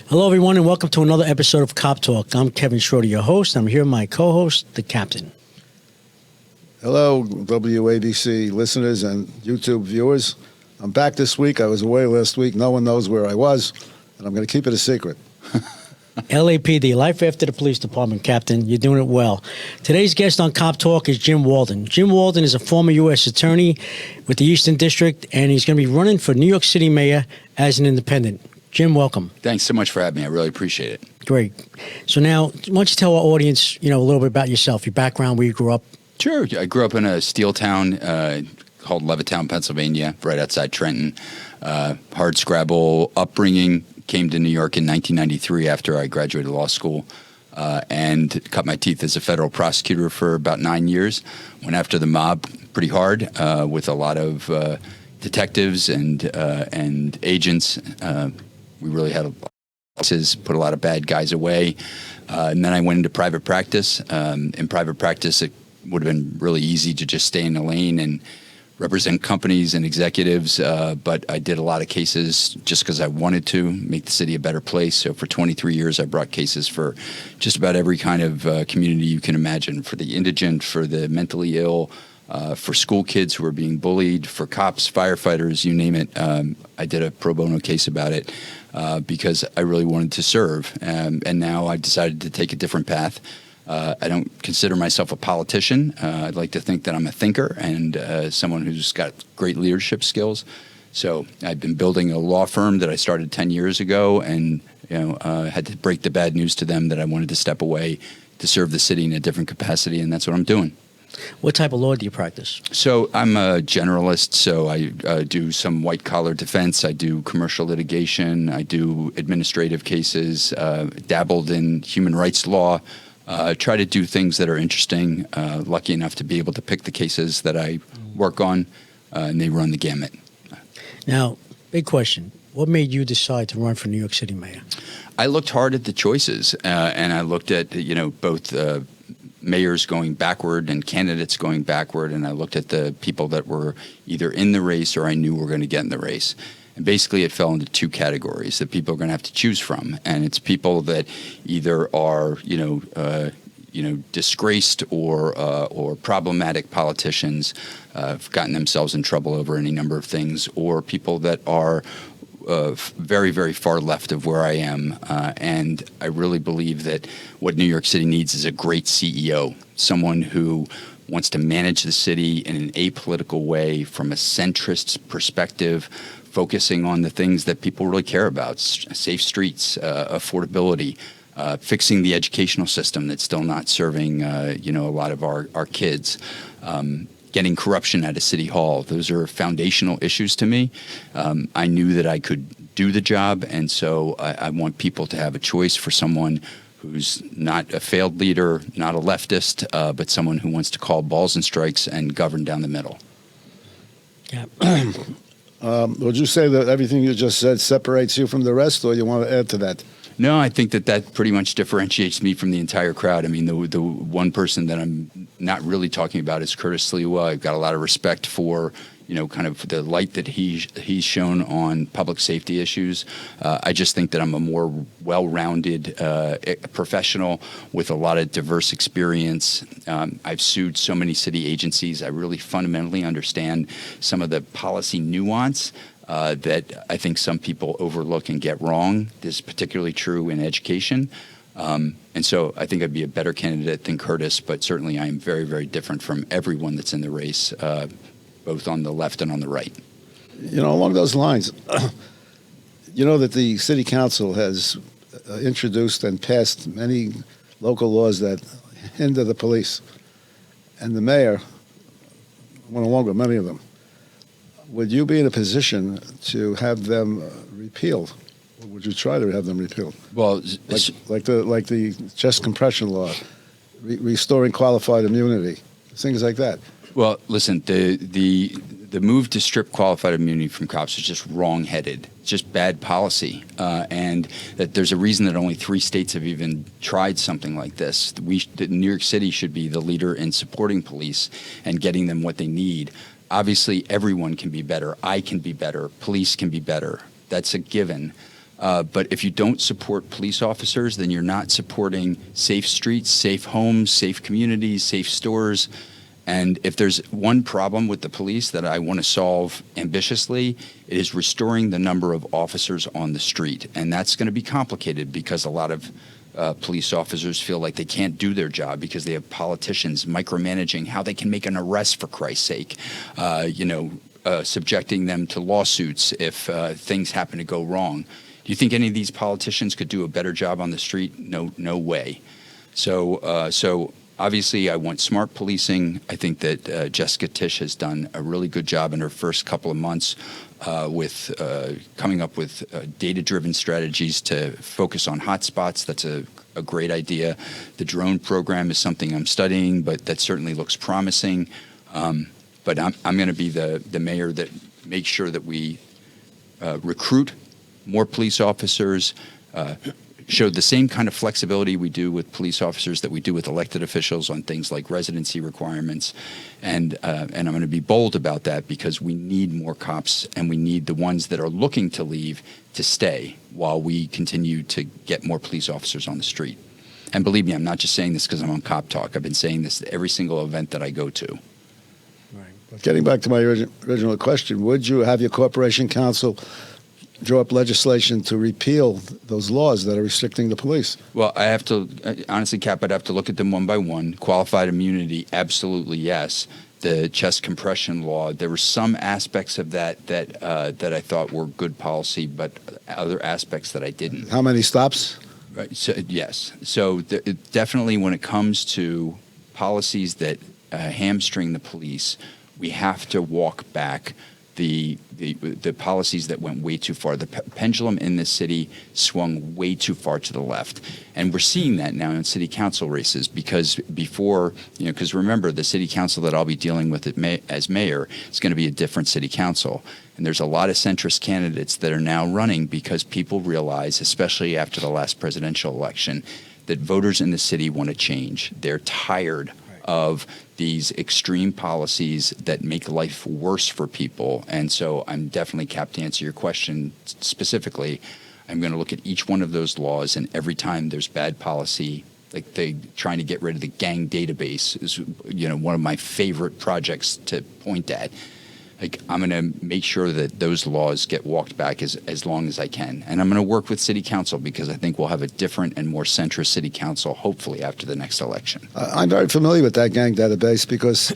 Hello, everyone, and welcome to another episode of Cop Talk. I'm Kevin Schroeder, your host. I'm here with my co-host, the Captain. Hello, WABC listeners and YouTube viewers. I'm back this week. I was away last week. No one knows where I was, and I'm going to keep it a secret. LAPD, Life After the Police Department, Captain. You're doing it well. Today's guest on Cop Talk is Jim Walden. Jim Walden is a former U.S. attorney with the Eastern District, and he's going to be running for New York City mayor as an independent. Jim, welcome. Thanks so much for having me. I really appreciate it. Great. So now, why don't you tell our audience, a little bit about yourself, your background, where you grew up? Sure. I grew up in a steel town called Levittown, Pennsylvania, right outside Trenton. Hard scrabble upbringing. Came to New York in 1993 after I graduated law school and cut my teeth as a federal prosecutor for about 9 years. Went after the mob pretty hard with a lot of detectives and agents. We really had put a lot of bad guys away. And then I went into private practice. In private practice, it would have been really easy to just stay in the lane and represent companies and executives, but I did a lot of cases just because I wanted to make the city a better place. So for 23 years, I brought cases for just about every kind of community you can imagine, for the indigent, for the mentally ill, for school kids who are being bullied, for cops, firefighters, you name it. I did a pro bono case about it because I really wanted to serve. And now I've decided to take a different path. I don't consider myself a politician. I'd like to think that I'm a thinker and someone who's got great leadership skills. So I've been building a law firm that I started 10 years ago and had to break the bad news to them that I wanted to step away to serve the city in a different capacity, and that's what I'm doing. What type of law do you practice? So I'm a generalist, so I do some white-collar defense. I do commercial litigation. I do administrative cases, dabbled in human rights law. Try to do things that are interesting. Lucky enough to be able to pick the cases that I work on, and they run the gamut. Now, big question. What made you decide to run for New York City mayor? I looked hard at the choices, and I looked at both mayors going backward and candidates going backward, and I looked at the people that were either in the race or I knew were going to get in the race. And basically, it fell into two categories that people are going to have to choose from, and it's people that either are, disgraced or problematic politicians, have gotten themselves in trouble over any number of things, or people that are very, very far left of where I am. And I really believe that what New York City needs is a great CEO, someone who wants to manage the city in an apolitical way from a centrist perspective, focusing on the things that people really care about: safe streets, affordability, fixing the educational system that's still not serving, a lot of our kids, getting corruption out of City Hall. Those are foundational issues to me. I knew that I could do the job, and so I want people to have a choice for someone who's not a failed leader, not a leftist, but someone who wants to call balls and strikes and govern down the middle. Yeah. Would you say that everything you just said separates you from the rest, or you want to add to that? No, I think that pretty much differentiates me from the entire crowd. I mean, the one person that I'm not really talking about is Curtis Sliwa. I've got a lot of respect for, kind of the light that he's shown on public safety issues. I just think that I'm a more well-rounded professional with a lot of diverse experience. I've sued so many city agencies. I really fundamentally understand some of the policy nuance that I think some people overlook and get wrong. This is particularly true in education. And so I think I'd be a better candidate than Curtis, but certainly I am very, very different from everyone that's in the race, both on the left and on the right. Along those lines, that the city council has introduced and passed many local laws that hinder the police, and the mayor went along with many of them. Would you be in a position to have them repealed? Or would you try to have them repealed? Well, like the chest compression law, restoring qualified immunity, things like that. Well, listen, the move to strip qualified immunity from cops is just wrong-headed. It's just bad policy, and that there's a reason that only 3 states have even tried something like this. New York City should be the leader in supporting police and getting them what they need. Obviously, everyone can be better. I can be better. Police can be better. That's a given. But if you don't support police officers, then you're not supporting safe streets, safe homes, safe communities, safe stores. And if there's one problem with the police that I want to solve ambitiously, it is restoring the number of officers on the street. And that's going to be complicated because a lot of police officers feel like they can't do their job because they have politicians micromanaging how they can make an arrest, for Christ's sake, subjecting them to lawsuits if things happen to go wrong. Do you think any of these politicians could do a better job on the street? No way. So obviously, I want smart policing. I think that Jessica Tisch has done a really good job in her first couple of months with coming up with data-driven strategies to focus on hotspots. That's a great idea. The drone program is something I'm studying, but that certainly looks promising. But I'm going to be the mayor that makes sure that we recruit more police officers, showed the same kind of flexibility we do with police officers that we do with elected officials on things like residency requirements. And I'm going to be bold about that because we need more cops and we need the ones that are looking to leave to stay while we continue to get more police officers on the street. And believe me, I'm not just saying this because I'm on Cop Talk. I've been saying this at every single event that I go to. Right. Getting back to my original question, would you have your corporation council draw up legislation to repeal those laws that are restricting the police? Well, I have to, honestly, Cap, I'd have to look at them one by one. Qualified immunity, absolutely yes. The chest compression law, there were some aspects of that I thought were good policy, but other aspects that I didn't. How many stops? Right. So, yes. So definitely when it comes to policies that hamstring the police, we have to walk back the policies that went way too far. The pendulum in this city swung way too far to the left. And we're seeing that now in city council races because before, because remember, the city council that I'll be dealing with as mayor is going to be a different city council. And there's a lot of centrist candidates that are now running because people realize, especially after the last presidential election, that voters in the city want to change. They're tired of these extreme policies that make life worse for people. And so I'm definitely, Cap, to answer your question specifically, I'm going to look at each one of those laws, and every time there's bad policy, like they trying to get rid of the gang database is, one of my favorite projects to point at. Like, I'm going to make sure that those laws get walked back as long as I can. And I'm going to work with city council because I think we'll have a different and more centrist city council, hopefully, after the next election. I'm very familiar with that gang database because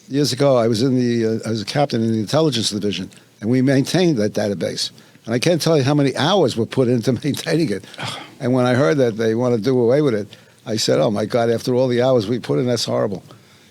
years ago I was a captain in the intelligence division, and we maintained that database. And I can't tell you how many hours were put into maintaining it. And when I heard that they want to do away with it, I said, oh, my God, after all the hours we put in, that's horrible.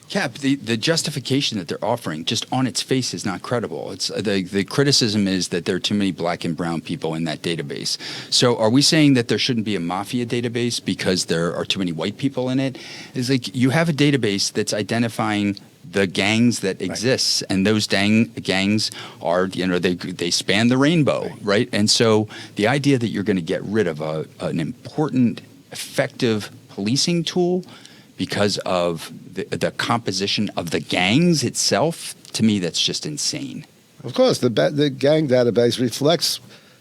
Cap, the justification that they're offering just on its face is not credible. It's the criticism is that there are too many black and brown people in that database. So are we saying that there shouldn't be a mafia database because there are too many white people in it? It's like you have a database that's identifying the gangs that exist, and those gangs are, they span the rainbow, right? And so the idea that you're going to get rid of an important, effective policing tool because of the composition of the gangs itself, to me, that's just insane. Of course, the gang database reflects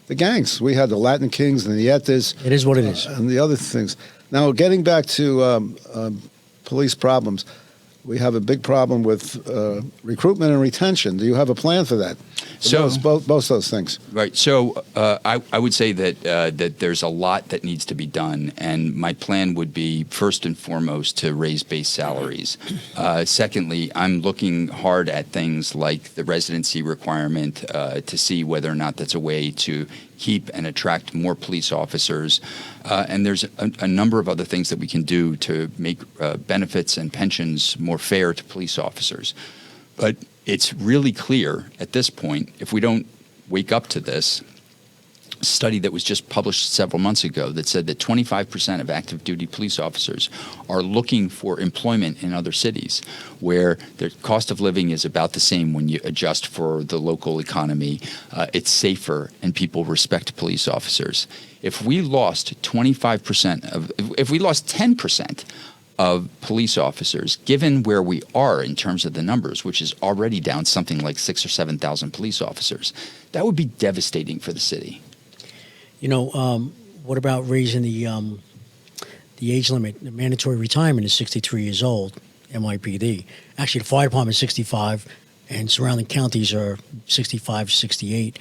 the gangs. We had the Latin Kings and the Yetas. It is what it is. And the other things. Now, getting back to police problems, we have a big problem with recruitment and retention. Do you have a plan for that? So both those things. Right. So I would say that there's a lot that needs to be done, and my plan would be first and foremost to raise base salaries. Secondly, I'm looking hard at things like the residency requirement to see whether or not that's a way to keep and attract more police officers. And there's a number of other things that we can do to make benefits and pensions more fair to police officers. But it's really clear at this point, if we don't wake up to this, study that was just published several months ago that said that 25% of active duty police officers are looking for employment in other cities where their cost of living is about the same when you adjust for the local economy. It's safer and people respect police officers. If we lost if we lost 10% of police officers, given where we are in terms of the numbers, which is already down something like 6,000 or 7,000 police officers, that would be devastating for the city. What about raising the age limit? The mandatory retirement is 63 years old, MIPD. Actually, the fire department is 65, and surrounding counties are 65, 68.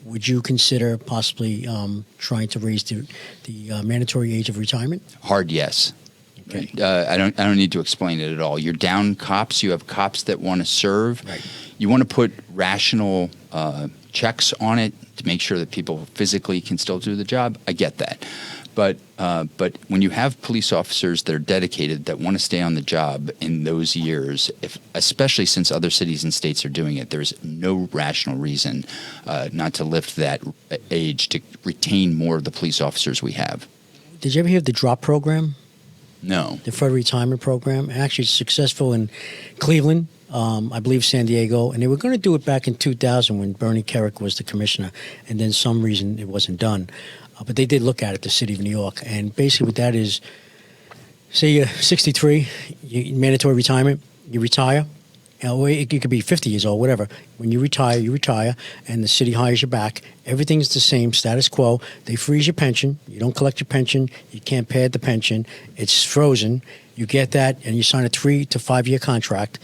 Would you consider possibly trying to raise the mandatory age of retirement? Hard yes. Okay. I don't need to explain it at all. You're down cops. You have cops that want to serve. Right. You want to put rational checks on it to make sure that people physically can still do the job. I get that. But when you have police officers that are dedicated, that want to stay on the job in those years, especially since other cities and states are doing it, there's no rational reason not to lift that age to retain more of the police officers we have. Did you ever hear of the DROP program? No. The Deferred Retirement Program. Actually, it's successful in Cleveland, I believe San Diego, and they were going to do it back in 2000 when Bernie Kerik was the commissioner, and then some reason it wasn't done. But they did look at it, the city of New York, and basically what that is, say you're 63, mandatory retirement, you retire. You could be 50 years old, whatever. When you retire, and the city hires you back. Everything's the same, status quo. They freeze your pension. You don't collect your pension. You can't pad the pension. It's frozen. You get that, and you sign a 3 to 5 year contract.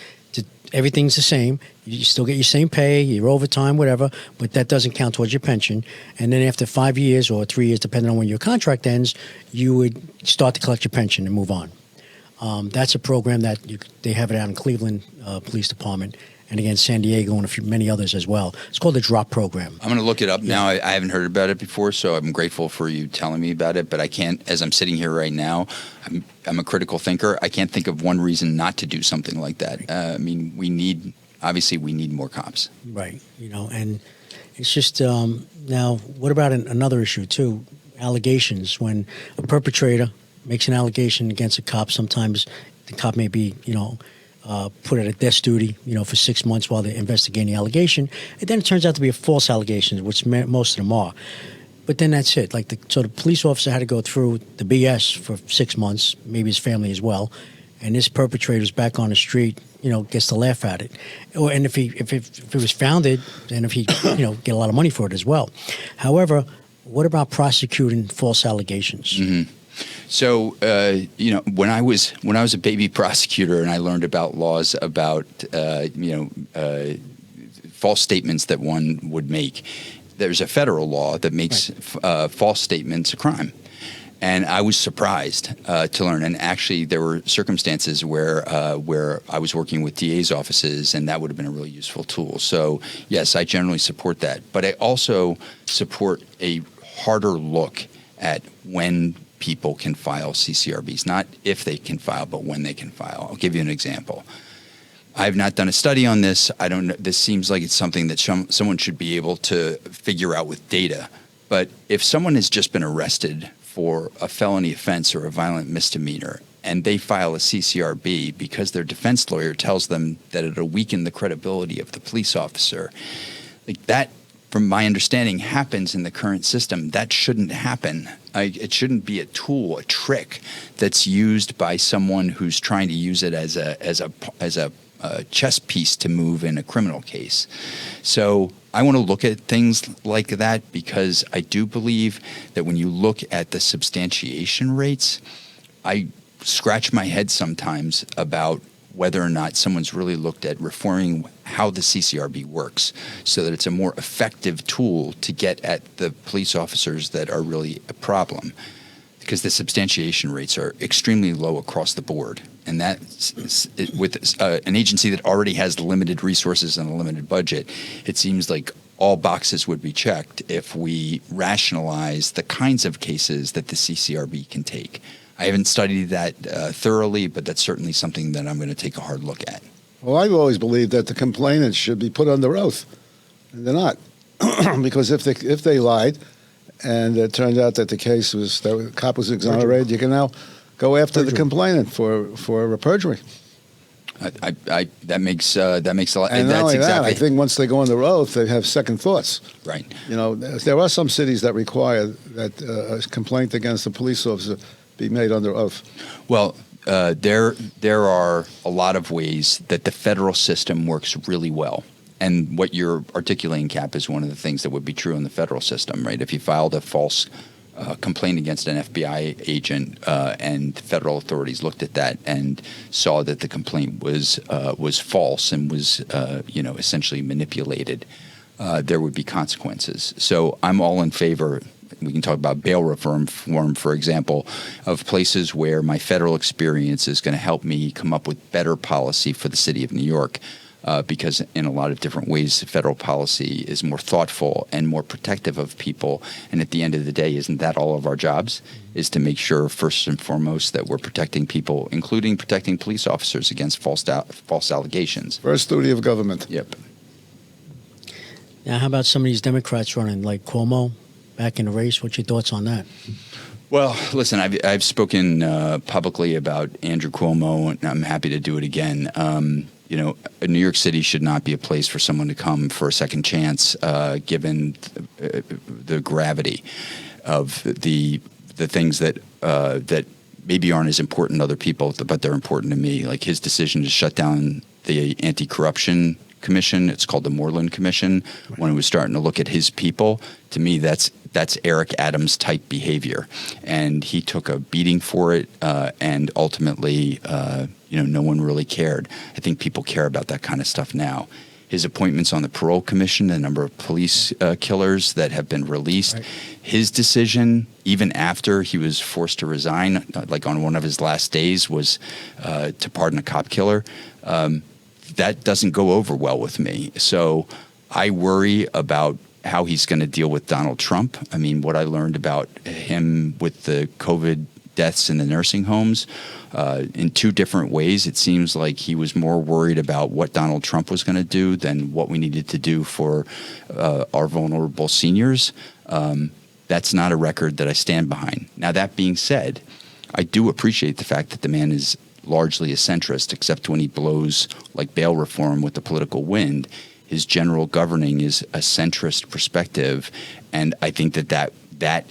Everything's the same. You still get your same pay, your overtime, whatever, but that doesn't count towards your pension. And then after 5 years or 3 years, depending on when your contract ends, you would start to collect your pension and move on. That's a program that they have it out in Cleveland Police Department, and again, San Diego and many others as well. It's called the DROP program. I'm going to look it up now. I haven't heard about it before, so I'm grateful for you telling me about it. But I can't, as I'm sitting here right now, I'm a critical thinker. I can't think of one reason not to do something like that. We need more cops. Right. And it's just now. What about another issue too? Allegations. When a perpetrator makes an allegation against a cop, sometimes the cop may be, put at a desk duty, for 6 months while they're investigating the allegation. And then it turns out to be a false allegation, which most of them are. But then that's it. So the police officer had to go through the BS for 6 months, maybe his family as well. And this perpetrator's back on the street, gets to laugh at it. And if it was founded, and if he, get a lot of money for it as well. However, what about prosecuting false allegations? Mm-hmm. So, when I was a baby prosecutor and I learned about laws about, false statements that one would make, there's a federal law that makes false statements a crime. And I was surprised to learn. And actually, there were circumstances where I was working with DA's offices, and that would have been a really useful tool. So, yes, I generally support that. But I also support a harder look at when people can file CCRBs, not if they can file, but when they can file. I'll give you an example. I've not done a study on this. I don't know. This seems like it's something that someone should be able to figure out with data. But if someone has just been arrested for a felony offense or a violent misdemeanor, and they file a CCRB because their defense lawyer tells them that it'll weaken the credibility of the police officer, like that, from my understanding, happens in the current system. That shouldn't happen. It shouldn't be a tool, a trick that's used by someone who's trying to use it as a chess piece to move in a criminal case. So I want to look at things like that because I do believe that when you look at the substantiation rates, I scratch my head sometimes about whether or not someone's really looked at reforming how the CCRB works so that it's a more effective tool to get at the police officers that are really a problem. Because the substantiation rates are extremely low across the board. And that, with an agency that already has limited resources and a limited budget, it seems like all boxes would be checked if we rationalize the kinds of cases that the CCRB can take. I haven't studied that thoroughly, but that's certainly something that I'm going to take a hard look at. Well, I've always believed that the complainants should be put under oath, and they're not, because if they lied, and it turned out that the cop was exonerated, you can now go after the complainant for perjury. That makes a lot. And not only that, I think once they go under oath, they have second thoughts. Right. There are some cities that require that a complaint against a police officer be made under oath. Well, there are a lot of ways that the federal system works really well. And what you're articulating, Cap, is one of the things that would be true in the federal system, right? If you filed a false complaint against an FBI agent and federal authorities looked at that and saw that the complaint was false and was essentially manipulated, there would be consequences. So I'm all in favor. We can talk about bail reform, for example, of places where my federal experience is going to help me come up with better policy for the city of New York. Because in a lot of different ways, federal policy is more thoughtful and more protective of people. And at the end of the day, isn't that all of our jobs? Is to make sure, first and foremost, that we're protecting people, including protecting police officers against false allegations. First duty of government. Yep. Now, how about some of these Democrats running, like Cuomo, back in the race? What's your thoughts on that? Well, listen, I've spoken publicly about Andrew Cuomo, and I'm happy to do it again. New York City should not be a place for someone to come for a second chance, given the gravity of the things that maybe aren't as important to other people, but they're important to me. Like his decision to shut down the anti-corruption commission. It's called the Moreland Commission. When it was starting to look at his people, to me, that's Eric Adams type behavior, and he took a beating for it. And ultimately, no one really cared. I think people care about that kind of stuff now. His appointments on the parole commission, the number of police killers that have been released, right. His decision, even after he was forced to resign, like on one of his last days, was to pardon a cop killer. That doesn't go over well with me. So I worry about how he's going to deal with Donald Trump. I mean, what I learned about him with the COVID deaths in the nursing homes, in two different ways, it seems like he was more worried about what Donald Trump was going to do than what we needed to do for our vulnerable seniors. That's not a record that I stand behind. Now, that being said, I do appreciate the fact that the man is largely a centrist, except when he blows like bail reform with the political wind. His general governing is a centrist perspective, and I think that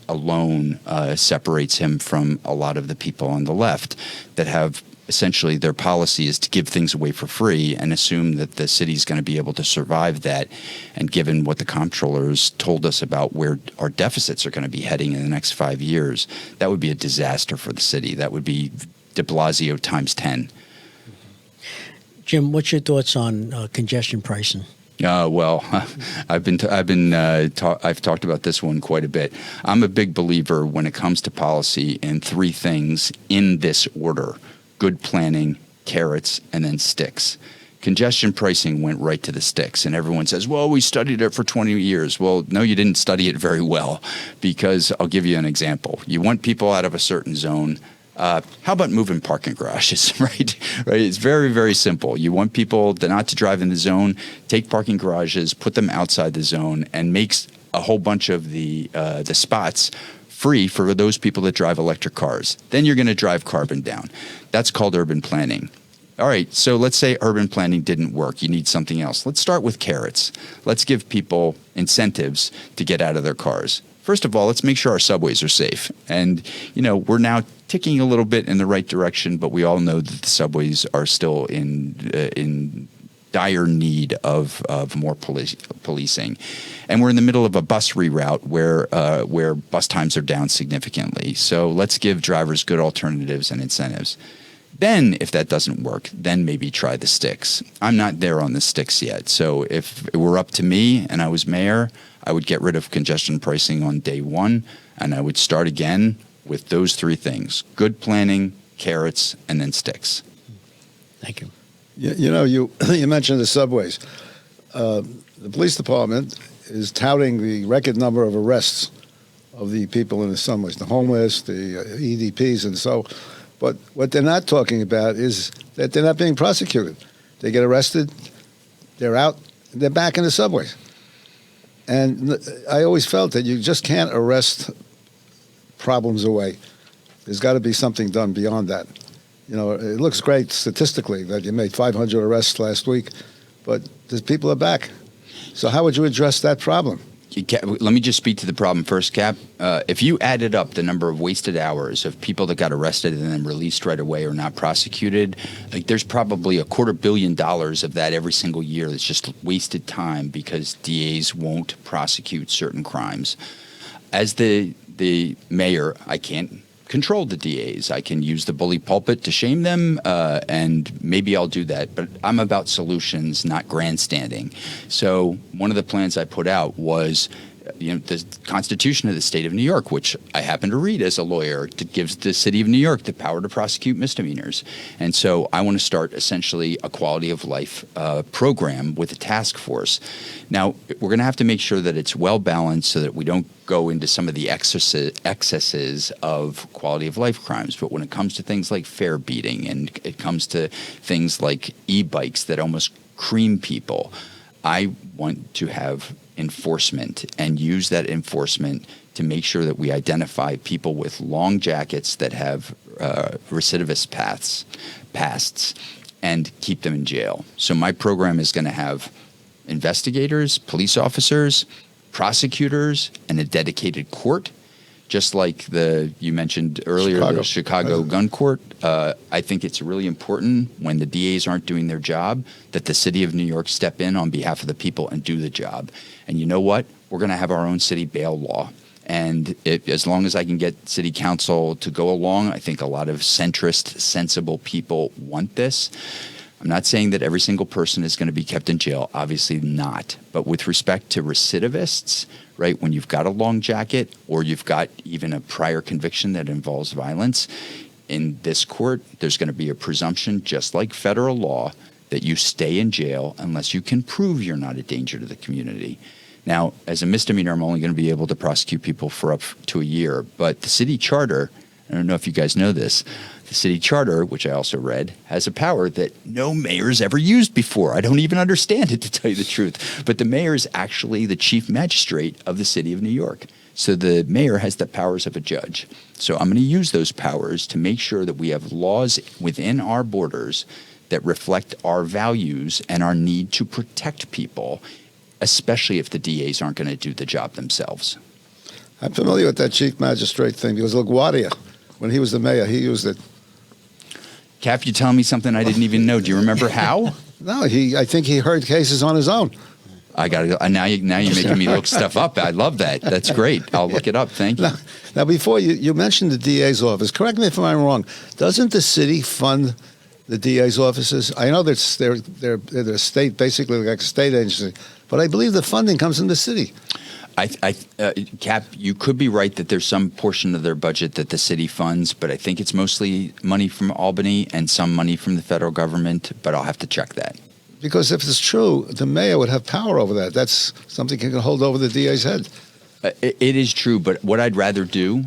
alone separates him from a lot of the people on the left that have essentially their policy is to give things away for free and assume that the city's going to be able to survive that. And given what the comptrollers told us about where our deficits are going to be heading in the next 5 years, that would be a disaster for the city. That would be de Blasio times 10. Jim, what's your thoughts on congestion pricing? Well, I've talked about this one quite a bit. I'm a big believer when it comes to policy in three things in this order: good planning, carrots, and then sticks. Congestion pricing went right to the sticks, and everyone says, well, we studied it for 20 years. Well, no, you didn't study it very well, because I'll give you an example. You want people out of a certain zone. How about moving parking garages, right? It's very, very simple. You want people not to drive in the zone, take parking garages, put them outside the zone, and makes a whole bunch of the spots free for those people that drive electric cars. Then you're going to drive carbon down. That's called urban planning. All right, so let's say urban planning didn't work. You need something else. Let's start with carrots. Let's give people incentives to get out of their cars. First of all, let's make sure our subways are safe. And, we're now ticking a little bit in the right direction, but we all know that the subways are still in dire need of more policing. And we're in the middle of a bus reroute where bus times are down significantly. So let's give drivers good alternatives and incentives. Then, if that doesn't work, then maybe try the sticks. I'm not there on the sticks yet. So if it were up to me and I was mayor, I would get rid of congestion pricing on day one, and I would start again with those three things: good planning, carrots, and then sticks. Thank you. You mentioned the subways. The police department is touting the record number of arrests of the people in the subways, the homeless, the EDPs, and so. But what they're not talking about is that they're not being prosecuted. They get arrested, they're out, they're back in the subways. And I always felt that you just can't arrest problems away. There's got to be something done beyond that. It looks great statistically that you made 500 arrests last week, but the people are back. So how would you address that problem? Let me just speak to the problem first, Cap. If you added up the number of wasted hours of people that got arrested and then released right away or not prosecuted, like there's probably $250 million of that every single year that's just wasted time because DAs won't prosecute certain crimes. As the mayor, I can't control the DAs. I can use the bully pulpit to shame them, and maybe I'll do that. But I'm about solutions, not grandstanding. So one of the plans I put out was, the Constitution of the state of New York, which I happen to read as a lawyer, that gives the city of New York the power to prosecute misdemeanors. And so I want to start essentially a quality of life program with a task force. Now, we're going to have to make sure that it's well balanced so that we don't go into some of the excesses of quality of life crimes. But when it comes to things like fare beating and it comes to things like e-bikes that almost cream people, I want to have enforcement and use that enforcement to make sure that we identify people with long jackets that have recidivist pasts and keep them in jail. So my program is going to have investigators, police officers, prosecutors, and a dedicated court, just like you mentioned earlier, the Chicago gun court. I think it's really important when the DAs aren't doing their job that the city of New York step in on behalf of the people and do the job. And you know what? We're going to have our own city bail law. And as long as I can get city council to go along, I think a lot of centrist, sensible people want this. I'm not saying that every single person is going to be kept in jail. Obviously not. But with respect to recidivists, right, when you've got a long jacket or you've got even a prior conviction that involves violence, in this court, there's going to be a presumption, just like federal law, that you stay in jail unless you can prove you're not a danger to the community. Now, as a misdemeanor, I'm only going to be able to prosecute people for up to a year. But the city charter, I don't know if you guys know this, the city charter, which I also read, has a power that no mayor's ever used before. I don't even understand it, to tell you the truth. But the mayor is actually the chief magistrate of the city of New York. So the mayor has the powers of a judge. So I'm going to use those powers to make sure that we have laws within our borders that reflect our values and our need to protect people, especially if the DAs aren't going to do the job themselves. I'm familiar with that chief magistrate thing because LaGuardia, when he was the mayor, he used it. Cap, you telling me something I didn't even know. Do you remember how? No, I think he heard cases on his own. I got to. Now you're making me look stuff up. I love that. That's great. I'll look it up. Thank you. Now before you mentioned the DA's office. Correct me if I'm wrong. Doesn't the city fund the DA's offices? I know that they're a state, basically like a state agency, but I believe the funding comes from the city. Cap, you could be right that there's some portion of their budget that the city funds, but I think it's mostly money from Albany and some money from the federal government, but I'll have to check that. Because if it's true, the mayor would have power over that. That's something he can hold over the DA's head. It is true, but what I'd rather do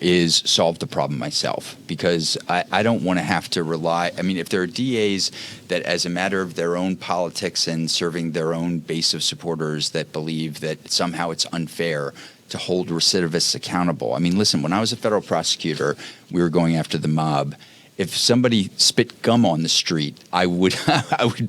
is solve the problem myself, because I don't want to have to rely. I mean, if there are DAs that, as a matter of their own politics and serving their own base of supporters, that believe that somehow it's unfair to hold recidivists accountable. I mean, listen, when I was a federal prosecutor, we were going after the mob. If somebody spit gum on the street, I would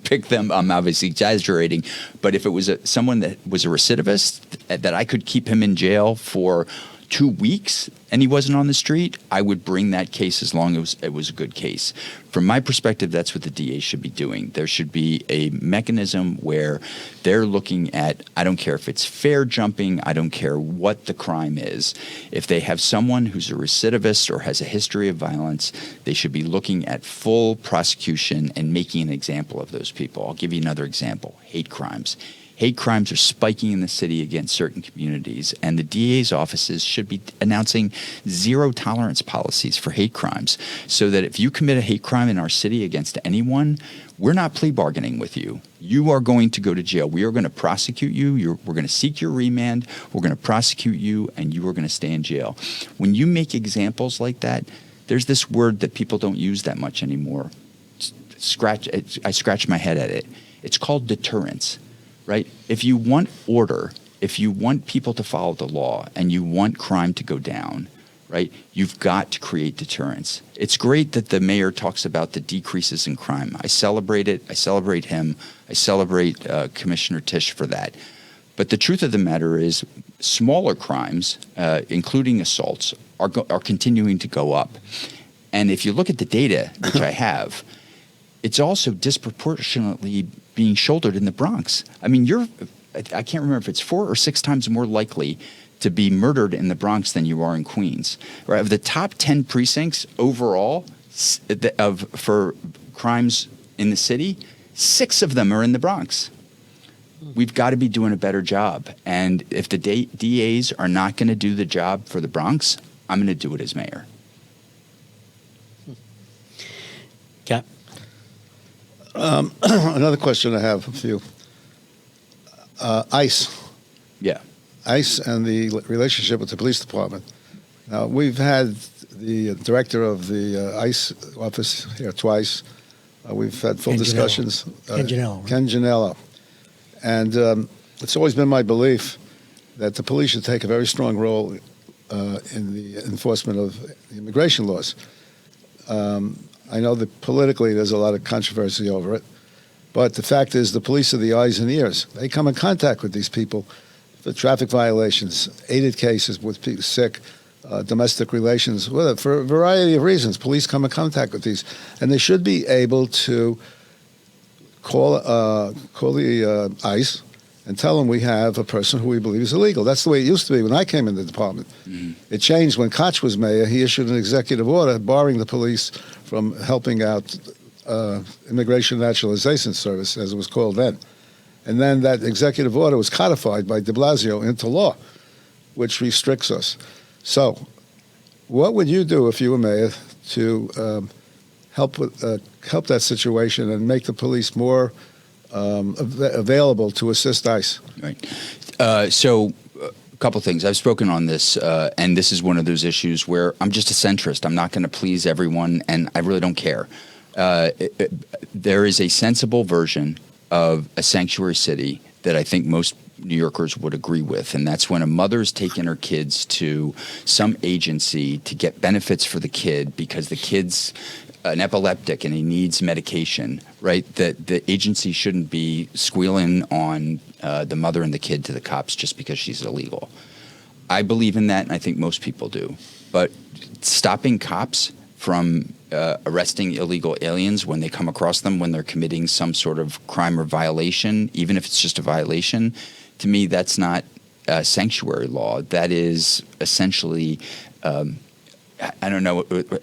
pick them. I'm obviously exaggerating, but if it was someone that was a recidivist, that I could keep him in jail for 2 weeks and he wasn't on the street, I would bring that case as long as it was a good case. From my perspective, that's what the DA should be doing. There should be a mechanism where they're looking at, I don't care if it's fair jumping, I don't care what the crime is. If they have someone who's a recidivist or has a history of violence, they should be looking at full prosecution and making an example of those people. I'll give you another example, hate crimes. Hate crimes are spiking in the city against certain communities, and the DA's offices should be announcing zero tolerance policies for hate crimes, so that if you commit a hate crime in our city against anyone, we're not plea bargaining with you. You are going to go to jail. We are going to prosecute you. We're going to seek your remand. We're going to prosecute you, and you are going to stay in jail. When you make examples like that, there's this word that people don't use that much anymore. I scratch my head at it. It's called deterrence. Right? If you want order, if you want people to follow the law and you want crime to go down, right, you've got to create deterrence. It's great that the mayor talks about the decreases in crime. I celebrate it. I celebrate him. I celebrate Commissioner Tisch for that. But the truth of the matter is smaller crimes, including assaults, are continuing to go up. And if you look at the data, which I have, it's also disproportionately being shouldered in the Bronx. I mean, I can't remember if it's 4 or 6 times more likely to be murdered in the Bronx than you are in Queens. Right? Of the top 10 precincts overall for crimes in the city, 6 of them are in the Bronx. We've got to be doing a better job. And if the DAs are not going to do the job for the Bronx, I'm going to do it as mayor. Cap? Another question I have for you. ICE. Yeah. ICE and the relationship with the police department. Now, we've had the director of the ICE office here twice. We've had full Ken discussions. Ken Janello, right? Ken Janello. And it's always been my belief that the police should take a very strong role in the enforcement of the immigration laws. I know that politically there's a lot of controversy over it, but the fact is the police are the eyes and ears. They come in contact with these people for traffic violations, aided cases with people sick, domestic relations, for a variety of reasons. Police come in contact with these, and they should be able to call the ICE and tell them we have a person who we believe is illegal. That's the way it used to be when I came in the department. Mm-hmm. It changed when Koch was mayor. He issued an executive order barring the police from helping out Immigration Naturalization Service, as it was called then. And then that executive order was codified by de Blasio into law, which restricts us. So what would you do if you were mayor to help that situation and make the police more available to assist ICE? Right. So a couple things. I've spoken on this, and this is one of those issues where I'm just a centrist. I'm not going to please everyone, and I really don't care. There is a sensible version of a sanctuary city that I think most New Yorkers would agree with, and that's when a mother's taking her kids to some agency to get benefits for the kid because the kid's an epileptic and he needs medication, right? That the agency shouldn't be squealing on the mother and the kid to the cops just because she's illegal. I believe in that, and I think most people do. But stopping cops from arresting illegal aliens when they come across them, when they're committing some sort of crime or violation, even if it's just a violation, to me, that's not sanctuary law. That is essentially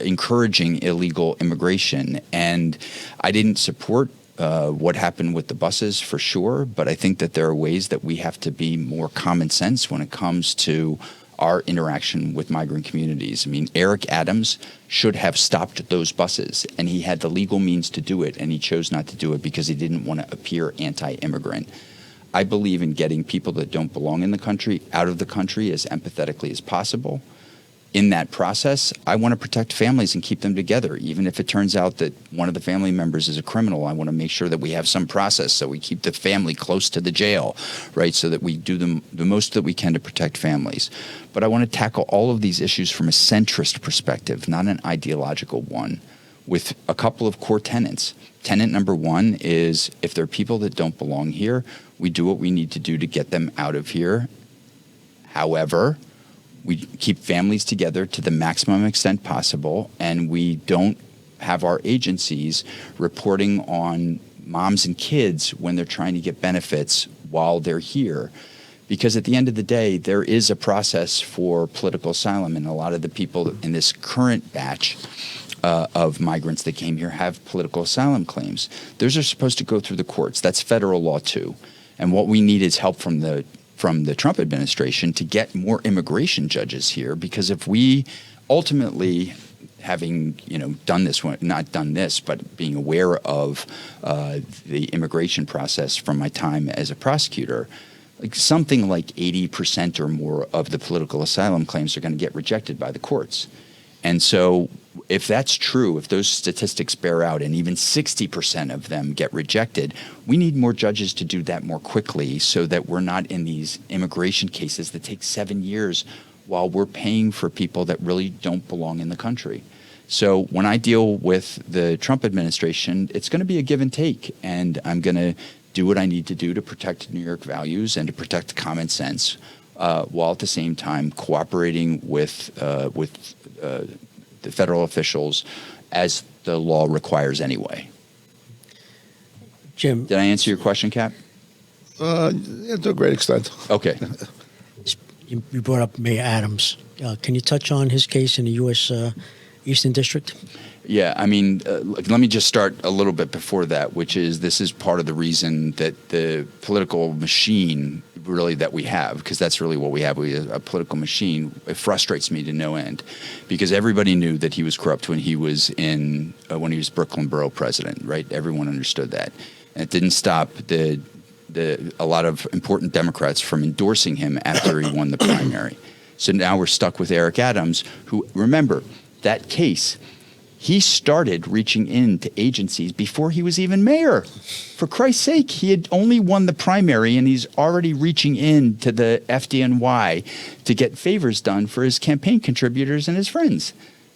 encouraging illegal immigration. And I didn't support what happened with the buses for sure, but I think that there are ways that we have to be more common sense when it comes to our interaction with migrant communities. I mean, Eric Adams should have stopped those buses, and he had the legal means to do it, and he chose not to do it because he didn't want to appear anti-immigrant. I believe in getting people that don't belong in the country out of the country as empathetically as possible. In that process, I want to protect families and keep them together. Even if it turns out that one of the family members is a criminal, I want to make sure that we have some process so we keep the family close to the jail, right? So that we do the most that we can to protect families. But I want to tackle all of these issues from a centrist perspective, not an ideological one, with a couple of core tenets. Tenet number one is if there are people that don't belong here, we do what we need to do to get them out of here. However, we keep families together to the maximum extent possible, and we don't have our agencies reporting on moms and kids when they're trying to get benefits while they're here. Because at the end of the day, there is a process for political asylum, and a lot of the people in this current batch of migrants that came here have political asylum claims. Those are supposed to go through the courts. That's federal law too. And what we need is help from the Trump administration to get more immigration judges here, because if we ultimately, having done this, not done this, but being aware of the immigration process from my time as a prosecutor, something like 80% or more of the political asylum claims are going to get rejected by the courts. And so if that's true, if those statistics bear out and even 60% of them get rejected, we need more judges to do that more quickly so that we're not in these immigration cases that take 7 years while we're paying for people that really don't belong in the country. So when I deal with the Trump administration, it's going to be a give and take, and I'm going to do what I need to do to protect New York values and to protect common sense, while at the same time cooperating with the federal officials as the law requires anyway. Jim, Did I answer your question, Cap? Yeah, to a great extent. Okay. you brought up Mayor Adams. Can you touch on his case in the U.S. Eastern District? Yeah, I mean, let me just start a little bit before that, which is this is part of the reason that the political machine really that we have, because that's really what we have. We have a political machine. It frustrates me to no end because everybody knew that he was corrupt when he was when he was Brooklyn Borough president, right? Everyone understood that. And it didn't stop a lot of important Democrats from endorsing him after he won the primary. So now we're stuck with Eric Adams, who, remember, that case, he started reaching into agencies before he was even mayor. For Christ's sake, he had only won the primary, and he's already reaching into the FDNY to get favors done for his campaign contributors and his friends.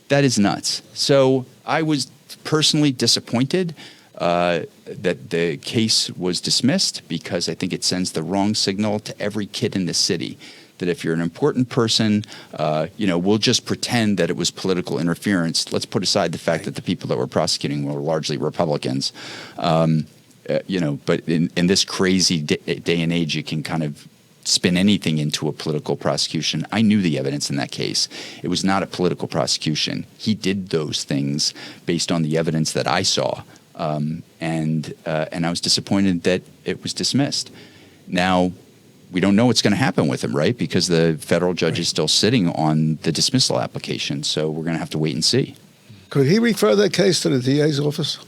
That is nuts. So I was personally disappointed that the case was dismissed because I think it sends the wrong signal to every kid in the city. That if you're an important person, we'll just pretend that it was political interference. Let's put aside the fact that the people that were prosecuting were largely Republicans. But in this crazy day and age, you can kind of spin anything into a political prosecution. I knew the evidence in that case. It was not a political prosecution. He did those things based on the evidence that I saw. And I was disappointed that it was dismissed. Now, we don't know what's going to happen with him, right? Because the federal judge is still sitting on the dismissal application. So we're going to have to wait and see. Could he refer that case to the DA's office?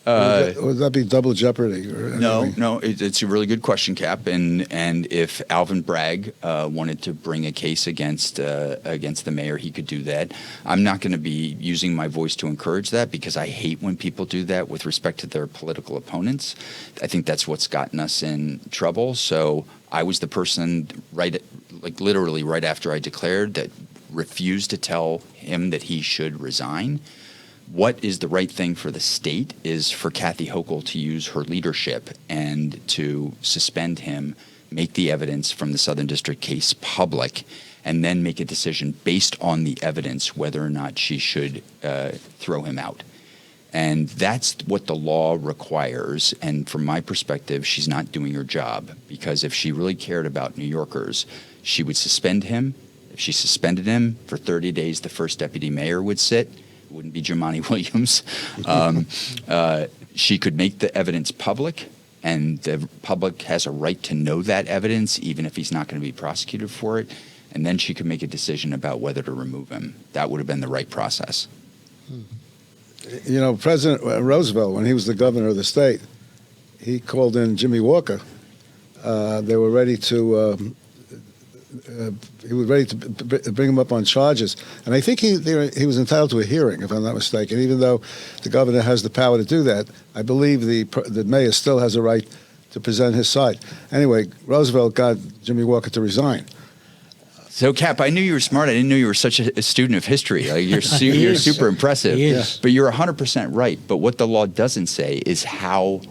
Would that be double jeopardy? No, it's a really good question, Cap. And if Alvin Bragg wanted to bring a case against the mayor, he could do that. I'm not going to be using my voice to encourage that because I hate when people do that with respect to their political opponents. I think that's what's gotten us in trouble. So I was the person literally right after I declared that refused to tell him that he should resign. What is the right thing for the state is for Kathy Hochul to use her leadership and to suspend him, make the evidence from the Southern District case public, and then make a decision based on the evidence whether or not she should throw him out. And that's what the law requires. And from my perspective, she's not doing her job because if she really cared about New Yorkers, she would suspend him. If she suspended him for 30 days, the first deputy mayor would sit. Wouldn't be Jumaane Williams. She could make the evidence public, and the public has a right to know that evidence, even if he's not going to be prosecuted for it. And then she could make a decision about whether to remove him. That would have been the right process. You know, President Roosevelt, when he was the governor of the state, he called in Jimmy Walker. They were ready to. He was ready to bring him up on charges, and I think he was entitled to a hearing, if I'm not mistaken. Even though the governor has the power to do that, I believe the mayor still has a right to present his side. Anyway, Roosevelt got Jimmy Walker to resign. So, Cap, I knew you were smart. I didn't know you were such a student of history. You're super impressive. But you're 100% right. But what the law doesn't say is how.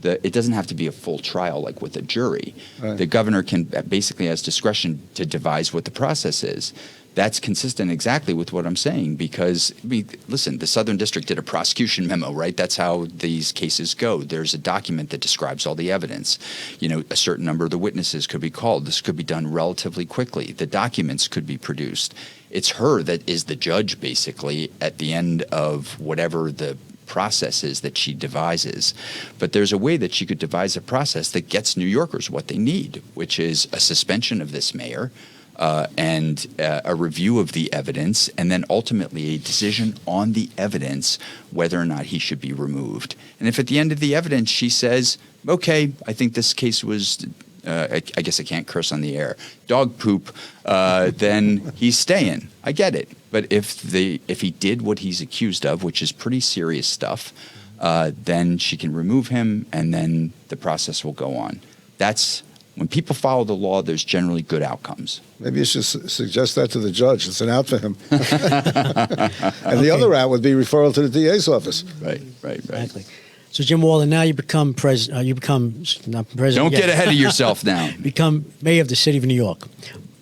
It doesn't have to be a full trial like with a jury. Right. The governor can basically has discretion to devise what the process is. That's consistent exactly with what I'm saying because, listen, the Southern District did a prosecution memo, right? That's how these cases go. There's a document that describes all the evidence. You know, a certain number of the witnesses could be called. This could be done relatively quickly. The documents could be produced. It's her that is the judge, basically, at the end of whatever the processes that she devises. But there's a way that she could devise a process that gets New Yorkers what they need, which is a suspension of this mayor and a review of the evidence, and then ultimately a decision on the evidence whether or not he should be removed. And if at the end of the evidence she says, okay, I think this case was I guess I can't curse on the air, dog poop, then he's staying. I get it. But if he did what he's accused of, which is pretty serious stuff, then she can remove him and then the process will go on. That's when people follow the law, there's generally good outcomes. Maybe you should suggest that to the judge. It's an out for him. And the other out would be referral to the DA's office. Right. Exactly. So Jim Walden, now you become president. You become not president. Don't yet. get ahead of yourself now. Become mayor of the city of New York.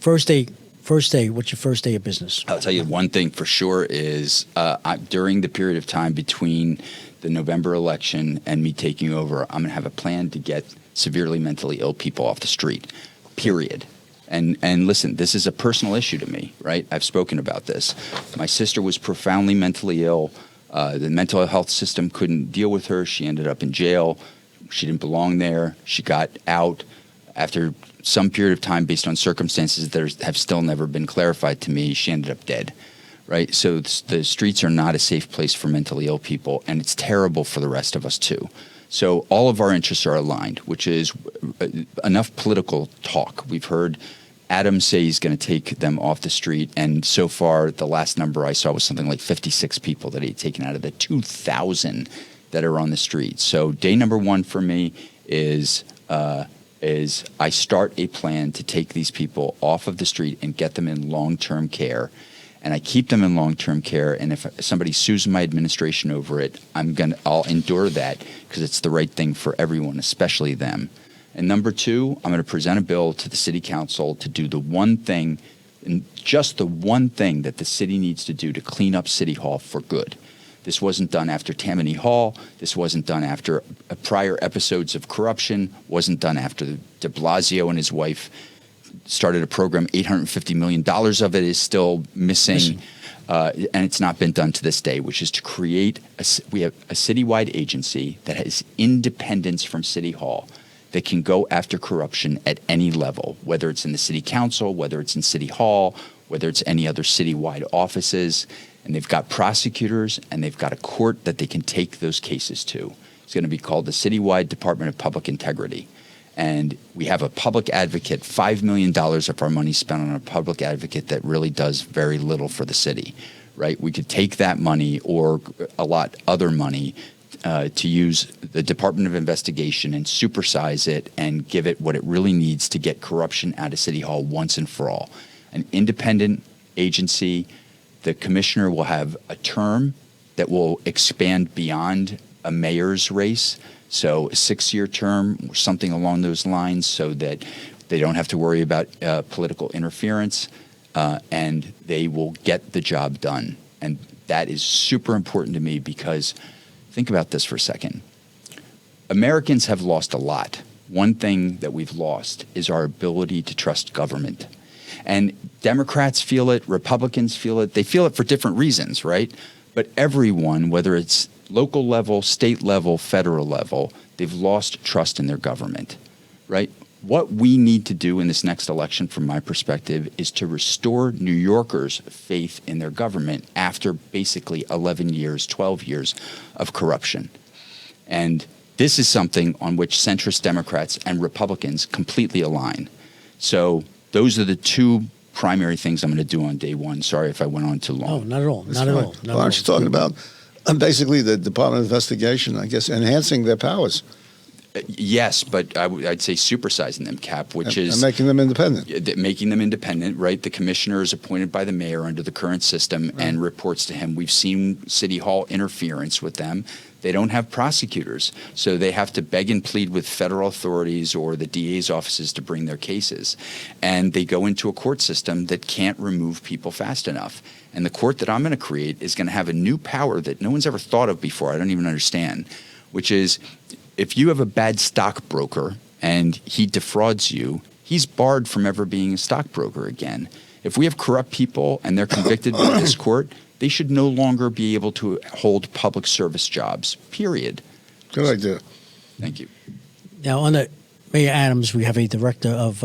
First day. What's your first day of business? I'll tell you one thing for sure is during the period of time between the November election and me taking over, I'm going to have a plan to get severely mentally ill people off the street, period. And listen, this is a personal issue to me, right? I've spoken about this. My sister was profoundly mentally ill. The mental health system couldn't deal with her. She ended up in jail. She didn't belong there. She got out after some period of time based on circumstances that have still never been clarified to me. She ended up dead, right? So the streets are not a safe place for mentally ill people, and it's terrible for the rest of us too. So all of our interests are aligned, which is enough political talk. We've heard Adam say he's going to take them off the street, and so far the last number I saw was something like 56 people that he had taken out of the 2,000 that are on the street. So day number one for me is I start a plan to take these people off of the street and get them in long-term care. And I keep them in long-term care. And if somebody sues my administration over it, I'll endure that because it's the right thing for everyone, especially them. And number two, I'm going to present a bill to the city council to do the one thing, and just the one thing that the city needs to do to clean up City Hall for good. This wasn't done after Tammany Hall. This wasn't done after prior episodes of corruption. Wasn't done after de Blasio and his wife started a program. $850 million of it is still missing. And it's not been done to this day, which is to create we have a citywide agency that has independence from City Hall that can go after corruption at any level, whether it's in the city council, whether it's in City Hall, whether it's any other citywide offices. And they've got prosecutors, and they've got a court that they can take those cases to. It's going to be called the Citywide Department of Public Integrity. And we have a public advocate, $5 million of our money spent on a public advocate that really does very little for the city, right? We could take that money or allot other money to use the Department of Investigation and supersize it and give it what it really needs to get corruption out of City Hall once and for all. An independent agency. The commissioner will have a term that will expand beyond a mayor's race, so a 6-year term or something along those lines so that they don't have to worry about political interference, and they will get the job done. And that is super important to me because think about this for a second. Americans have lost a lot. One thing that we've lost is our ability to trust government. And Democrats feel it, Republicans feel it. They feel it for different reasons, right? But everyone, whether it's local level, state level, federal level, they've lost trust in their government, right? What we need to do in this next election, from my perspective, is to restore New Yorkers' faith in their government after basically 11 years, 12 years of corruption. And this is something on which centrist Democrats and Republicans completely align. So those are the two primary things I'm going to do on day one. Sorry if I went on too long. Oh, not at all. That's Not at fine. all. Well, aren't you talking about basically the Department of Investigation, I guess, enhancing their powers? Yes, but I'd say supersizing them, Cap, which and is making them independent. Making them independent, right? The commissioner is appointed by the mayor under the current system and reports to him. We've seen City Hall interference with them. They don't have prosecutors, so they have to beg and plead with federal authorities or the DA's offices to bring their cases. And they go into a court system that can't remove people fast enough. And the court that I'm going to create is going to have a new power that no one's ever thought of before. I don't even understand, which is if you have a bad stockbroker and he defrauds you, he's barred from ever being a stockbroker again. If we have corrupt people and they're convicted by this court, they should no longer be able to hold public service jobs, period. Good idea. Thank you. Now, under Mayor Adams, we have a director of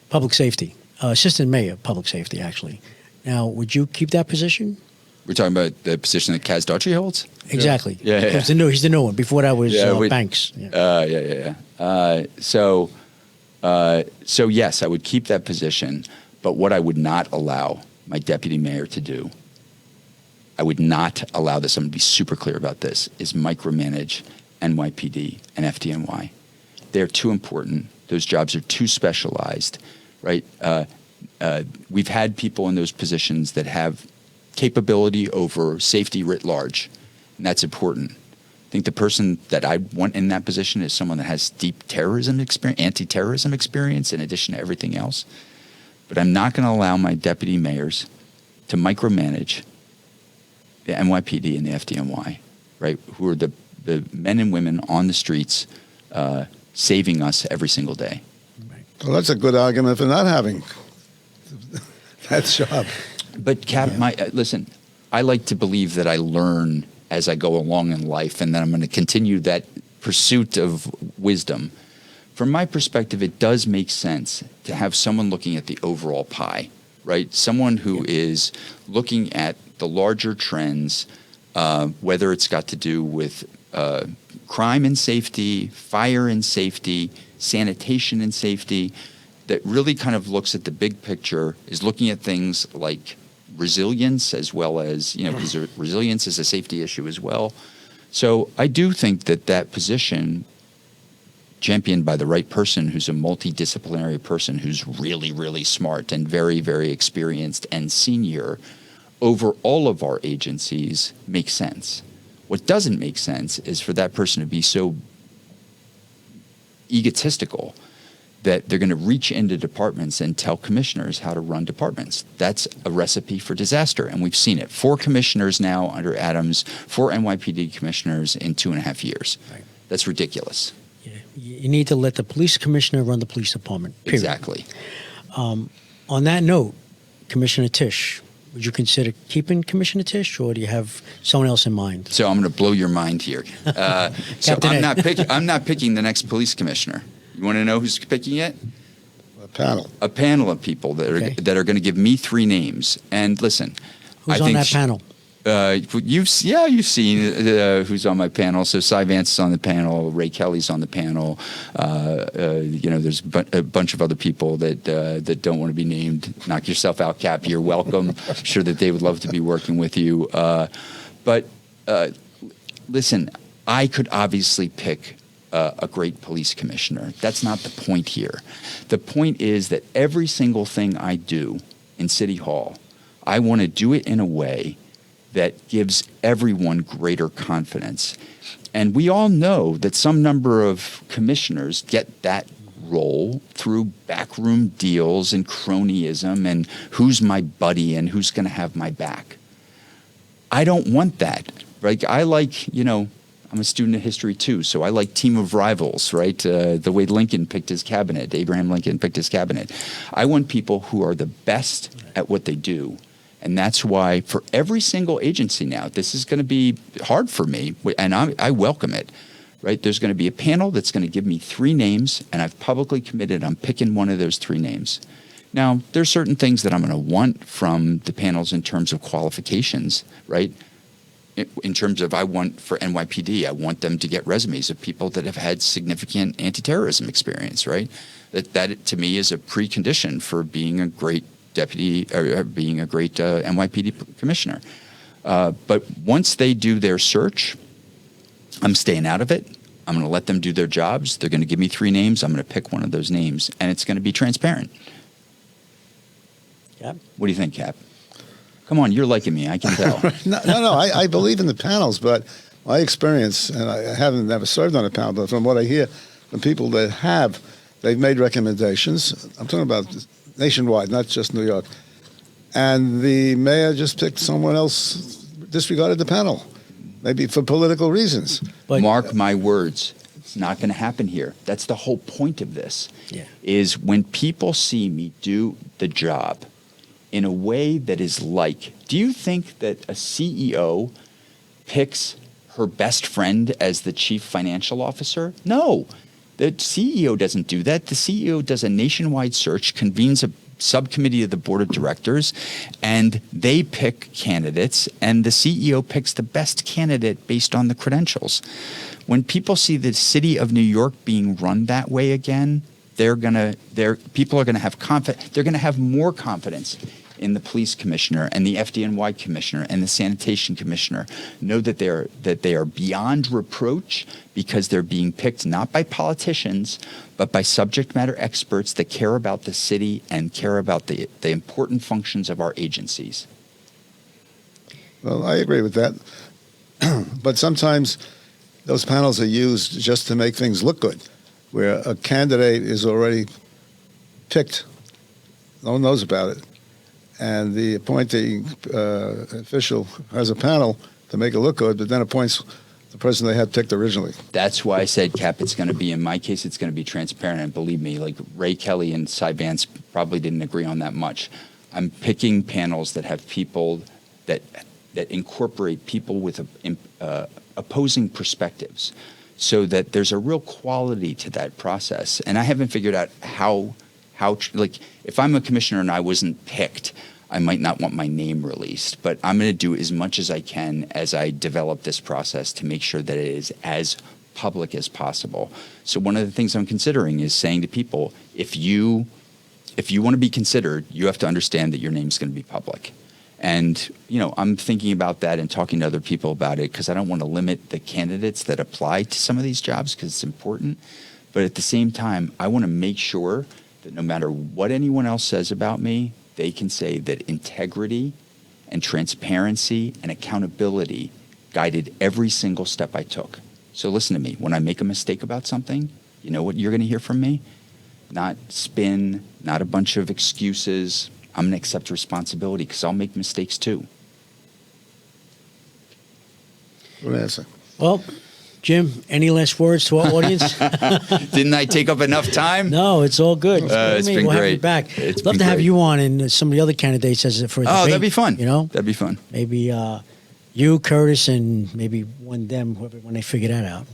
public safety, assistant mayor of public safety, actually. Now, would you keep that position? We're talking about the position that Kaz Daughtry holds? Exactly. Yeah. He's the new one. Before that was Banks. Yeah. So yes, I would keep that position. But what I would not allow my deputy mayor to do, I would not allow this, I'm going to be super clear about this, is micromanage NYPD and FDNY. They're too important. Those jobs are too specialized, right? We've had people in those positions that have capability over safety writ large, and that's important. I think the person that I want in that position is someone that has deep terrorism experience, anti-terrorism experience, in addition to everything else. But I'm not going to allow my deputy mayors to micromanage the NYPD and the FDNY, right? Who are the men and women on the streets saving us every single day. Well, that's a good argument for not having that job. But Cap, listen, I like to believe that I learn as I go along in life, and that I'm going to continue that pursuit of wisdom. From my perspective, it does make sense to have someone looking at the overall pie, right? Someone who is looking at the larger trends, whether it's got to do with crime and safety, fire and safety, sanitation and safety, that really kind of looks at the big picture, is looking at things like resilience, as well as, because resilience is a safety issue as well. So I do think that position, championed by the right person, who's a multidisciplinary person, who's really, really smart and very, very experienced and senior over all of our agencies, makes sense. What doesn't make sense is for that person to be so egotistical that they're going to reach into departments and tell commissioners how to run departments. That's a recipe for disaster, and we've seen it. 4 commissioners now under Adams, 4 NYPD commissioners in 2.5 years. Right. That's ridiculous. Yeah. You need to let the police commissioner run the police department, period. Exactly. On that note, Commissioner Tisch, would you consider keeping Commissioner Tisch, or do you have someone else in mind? So I'm going to blow your mind here. So I'm not picking the next police commissioner. You want to know who's picking it? A panel of people that are going to give me 3 names. And listen, who's on that panel? You've seen who's on my panel. So Cy Vance is on the panel. Ray Kelly's on the panel. There's a bunch of other people that don't want to be named. Knock yourself out, Cap. You're welcome. I'm sure that they would love to be working with you. But listen, I could obviously pick a great police commissioner. That's not the point here. The point is that every single thing I do in City Hall, I want to do it in a way that gives everyone greater confidence. And we all know that some number of commissioners get that role through backroom deals and cronyism and who's my buddy and who's going to have my back. I don't want that. Right? I like, I'm a student of history too, so I like team of rivals, right? The way Lincoln picked his cabinet, Abraham Lincoln picked his cabinet. I want people who are the best at what they do. And that's why for every single agency now, this is going to be hard for me, and I welcome it, right? There's going to be a panel that's going to give me 3 names, and I've publicly committed I'm picking one of those 3 names. Now, there's certain things that I'm going to want from the panels in terms of qualifications, right? In terms of, I want for NYPD, I want them to get resumes of people that have had significant anti-terrorism experience, right? That to me is a precondition for being a great deputy or being a great NYPD commissioner. But once they do their search, I'm staying out of it. I'm going to let them do their jobs. They're going to give me 3 names. I'm going to pick one of those names, and it's going to be transparent. Yep. What do you think, Cap? Come on, you're liking me. I can tell. No. I believe in the panels, but my experience, and I haven't never served on a panel, but from what I hear from people that have, they've made recommendations. I'm talking about nationwide, not just New York. And the mayor just picked someone else, disregarded the panel, maybe for political reasons. But mark my words, it's not going to happen here. That's the whole point of this, is when people see me do the job in a way that is like, do you think that a CEO picks her best friend as the chief financial officer? No. The CEO doesn't do that. The CEO does a nationwide search, convenes a subcommittee of the board of directors, and they pick candidates, and the CEO picks the best candidate based on the credentials. When people see the city of New York being run that way again, people are going to have confidence. They're going to have more confidence in the police commissioner and the FDNY commissioner and the sanitation commissioner. Know that they are beyond reproach because they're being picked not by politicians, but by subject matter experts that care about the city and care about the important functions of our agencies. Well, I agree with that. But sometimes those panels are used just to make things look good, where a candidate is already picked. No one knows about it. And the appointing official has a panel to make it look good, but then appoints the person they had picked originally. That's why I said, Cap, it's going to be, in my case, it's going to be transparent. And believe me, like Ray Kelly and Cy Vance probably didn't agree on that much. I'm picking panels that have people that incorporate people with opposing perspectives, so that there's a real quality to that process. And I haven't figured out how like, if I'm a commissioner and I wasn't picked, I might not want my name released, but I'm going to do as much as I can as I develop this process to make sure that it is as public as possible. So one of the things I'm considering is saying to people, if you want to be considered, you have to understand that your name's going to be public. And, I'm thinking about that and talking to other people about it, because I don't want to limit the candidates that apply to some of these jobs, because it's important. But at the same time, I want to make sure that no matter what anyone else says about me, they can say that integrity and transparency and accountability guided every single step I took. So listen to me. When I make a mistake about something, you know what you're going to hear from me? Not spin, not a bunch of excuses. I'm going to accept responsibility, because I'll make mistakes too. Good answer. Well, Jim, any last words to our audience? Didn't I take up enough time? No, it's all good. It's been we'll have great. you back. It's Love been to have great. you on and some of the other candidates as for a debate. Oh, that'd be fun. That'd be fun. Maybe you, Curtis, and maybe them when they figure that out.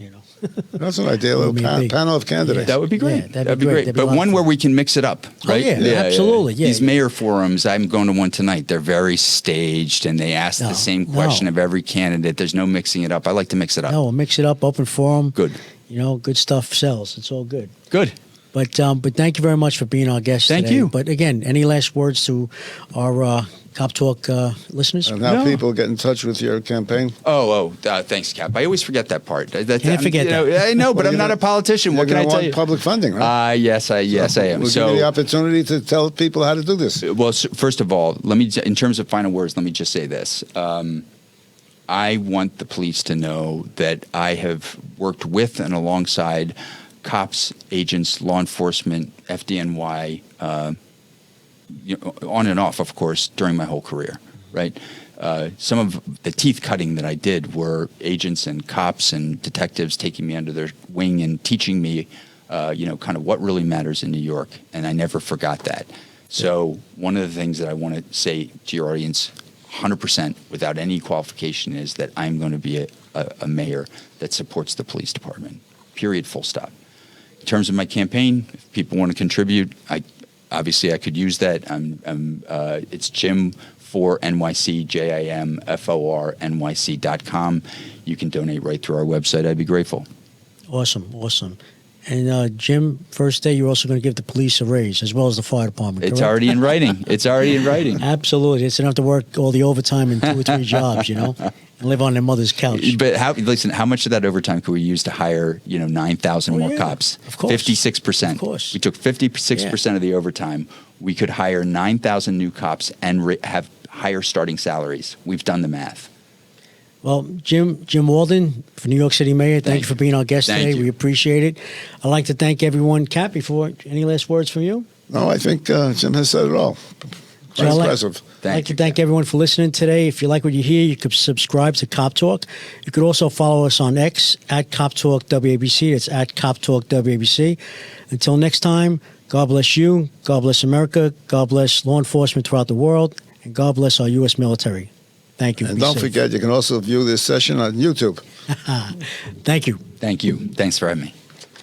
That's an idea. A little Maybe. panel of candidates. That would be great. Yeah, that'd be great. That'd be a But lot one of where fun. we can mix it up, right? Absolutely. Yeah, These yeah. mayor forums, I'm going to one tonight. They're very staged, and they ask the same question of every candidate. There's no mixing it up. I like to mix it up. No, we'll mix it up, open forum. Good. Good stuff sells. It's all good. Good. But thank you very much for being our guest Thank today. you. But again, any last words to our Cop Talk listeners? And how No. people get in touch with your campaign? Thanks, Cap. I always forget that part. Can't forget that. I know, but Well, I'm you're not a politician. What You're can I gonna tell want you? public funding, right? Yes, I am. We'll give you the opportunity to tell people how to do this. Well, first of all, in terms of final words, let me just say this. I want the police to know that I have worked with and alongside cops, agents, law enforcement, FDNY, on and off, of course, during my whole career, right? Some of the teeth cutting that I did were agents and cops and detectives taking me under their wing and teaching me, kind of what really matters in New York. And I never forgot that. So one of the things that I want to say to your audience, 100% without any qualification, is that I'm going to be a mayor that supports the police department, period, full stop. In terms of my campaign, if people want to contribute, I could use that. It's Jim for NYC, JIMFORNYC.com. You can donate right through our website. I'd be grateful. Awesome. And Jim, first day, you're also going to give the police a raise as well as the fire department. It's correct? already in writing. Absolutely. It's enough to work all the overtime and 2 or 3 jobs, and live on their mother's couch. But how much of that overtime could we use to hire, 9,000 more cops? Of course. 56%. Of course. We took 56% of the overtime. We could hire 9,000 new cops and have higher starting salaries. We've done the math. Well, Jim Walden, for New York City Mayor, thank you for being our guest today. you. We appreciate it. I'd like to thank everyone. Kat, before, any last words from you? No, I think Jim has said it all. Quite impressive. I'd like to thank everyone for listening today. If you like what you hear, you could subscribe to Cop Talk. You could also follow us on X at Cop Talk WABC. That's at Cop Talk WABC. Until next time, God bless you. God bless America. God bless law enforcement throughout the world. And God bless our U.S. military. Thank you. And Be don't safe. forget, you can also view this session on YouTube. Thank you. Thank you. Thanks for having me.